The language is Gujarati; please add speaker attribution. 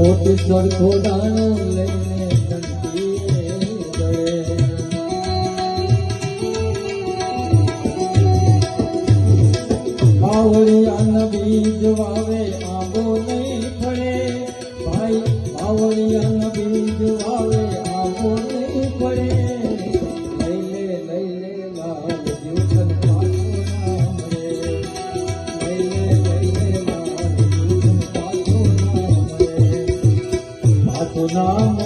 Speaker 1: મોટી સરખો દાણો લઈને કંઠીએ ગળે. બાવળિયાના બીજ વાવે આંબો નહીં ફળે ભાઈ, બાવળિયાના બીજ વાવે આંબો નહીં ફળે. લઈ લે લાલ જીવન પાછો ના મળે. લઈ લે લાલ જીવન પાછો ના મળે. પાછો ના